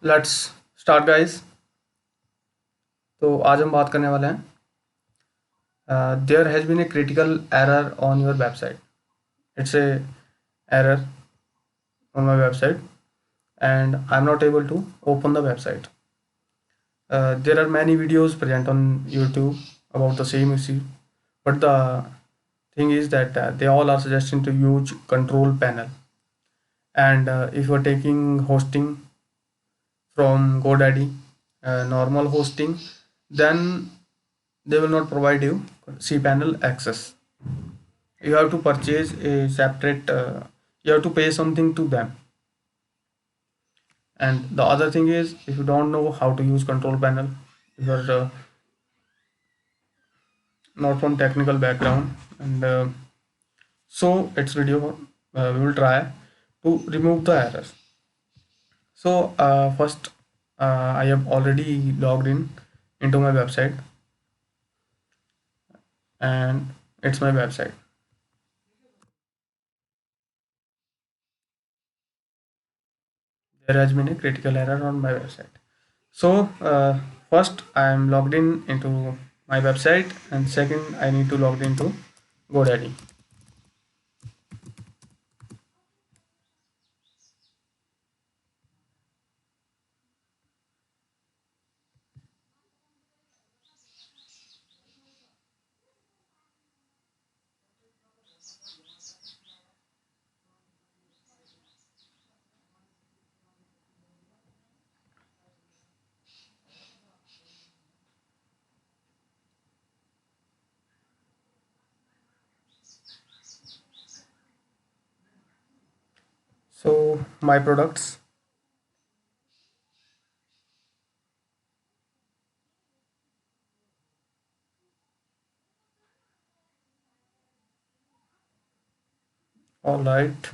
Let's start guys. तो आज हम बात करने वाले हैं there has been a critical error on your website. It's a error on my website and I'm not able to open the website. There are many videos present on YouTube about the same issue, but the thing is that they all are suggesting to use control panel. And if you are taking hosting from GoDaddy, normal hosting, then they will not provide you cPanel access. You have to purchase a separate. You have to pay something to them. And the other thing is, if you don't know how to use control panel, if you're not from technical background, and so it's video we will try to remove the errors. So first, I have already logged in into my website, and it's my website. There has been a critical error on my website. So first, I am logged in into my website, and second, I need to log into GoDaddy. So my products. All right.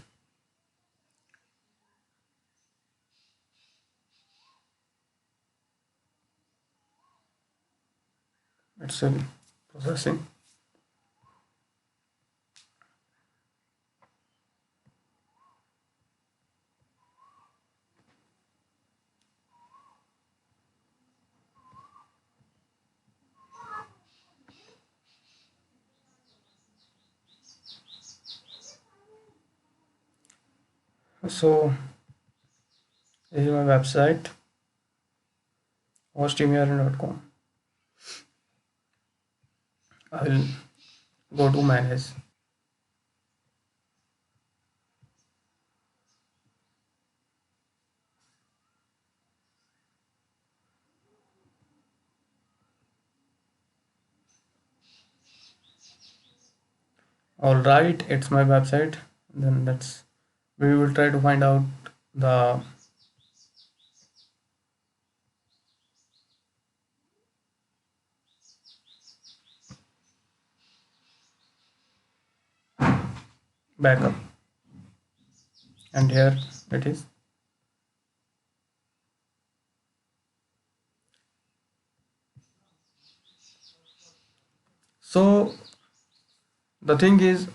It's still processing. So this is my website, hostimiran.com. I will go to manage. All right, it's my website. Then we will try to find out the backup, and here it is. So the thing is,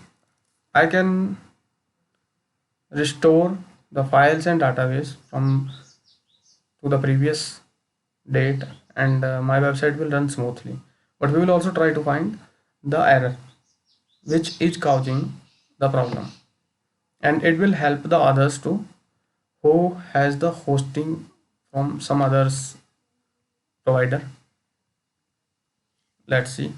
I can restore the files and database from to the previous date, and my website will run smoothly. But we will also try to find the error which is causing the problem, and it will help the others too who has the hosting from some others provider. Let's see.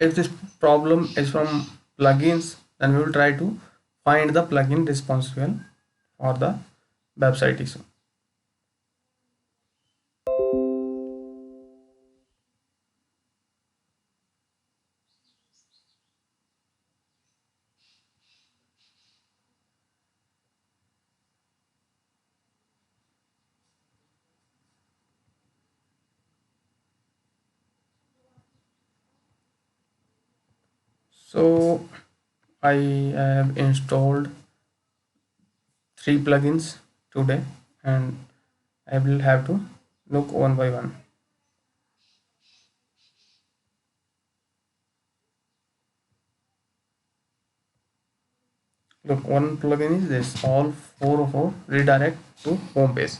If this problem is from plugins, then we will try to find the plugin responsible for the website issue. So I have installed 3 plugins today, and I will have to look one by one. Look, one plugin is this. All four of four redirect to home page.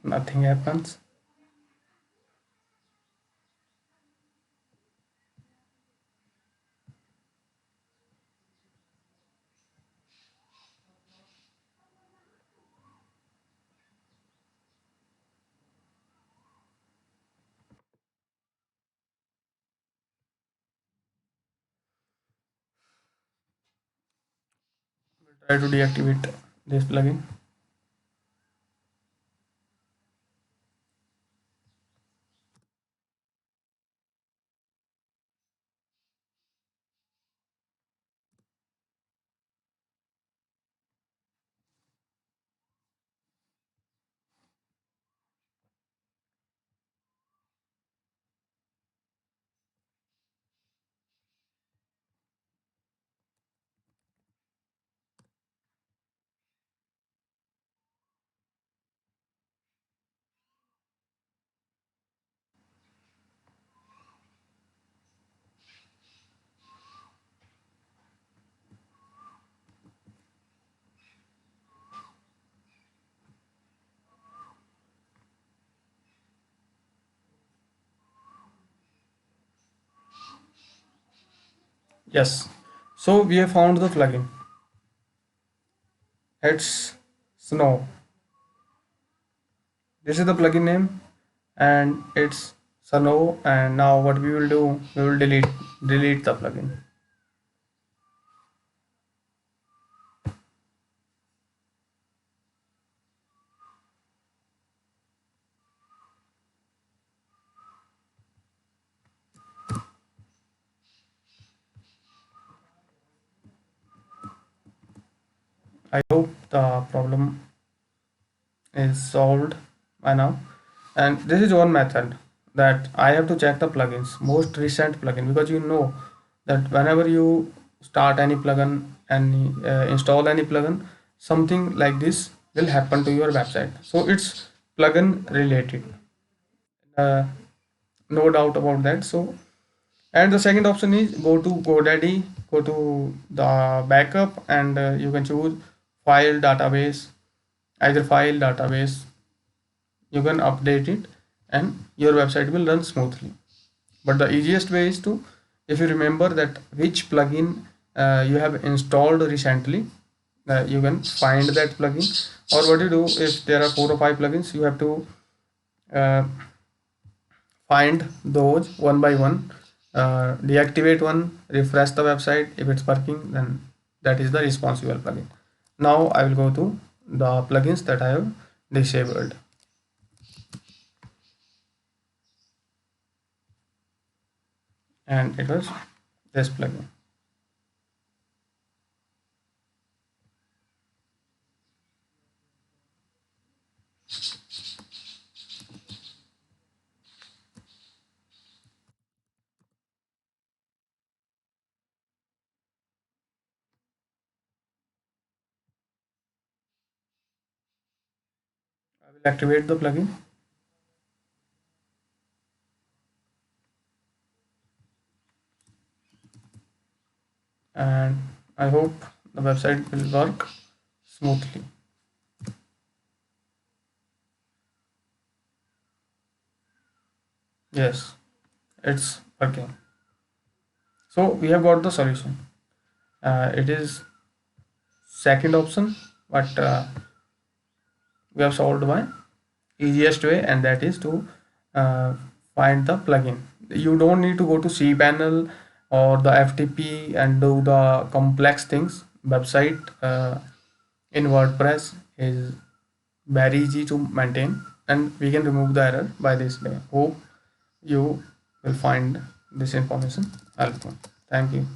Nothing happens. Try to deactivate this plugin. Yes. So we have found the plugin. It's Snow. This is the plugin name, and it's Snow. And now what we will do, we will delete the plugin. I hope the problem is solved by now. And this is one method that I have to check the plugins, most recent plugin, because you know that whenever you start any plugin and install any plugin, something like this will happen to your website. So it's plugin related, uh, no doubt about that. So, and the second option is go to GoDaddy, go to the backup, and you can choose file database, either file database. You can update it, and your website will run smoothly. But the easiest way is to, if you remember that which plugin you have installed recently, you can find that plugin. Or what you do, if there are 4 or 5 plugins, you have to uh, find those one by one, deactivate one, refresh the website. If it's working, then that is the responsible plugin. Now I will go to the plugins that I have disabled, and it was this plugin. I will activate the plugin, and I hope the website will work smoothly. Yes, it's working. So we have got the solution. It is second option, but we have solved by easiest way, and that is to uh, find the plugin. You don't need to go to cPanel or the FTP and do the complex things. Website in WordPress is very easy to maintain. and we can remove the error by this way. Hope you will find this information helpful. Thank you.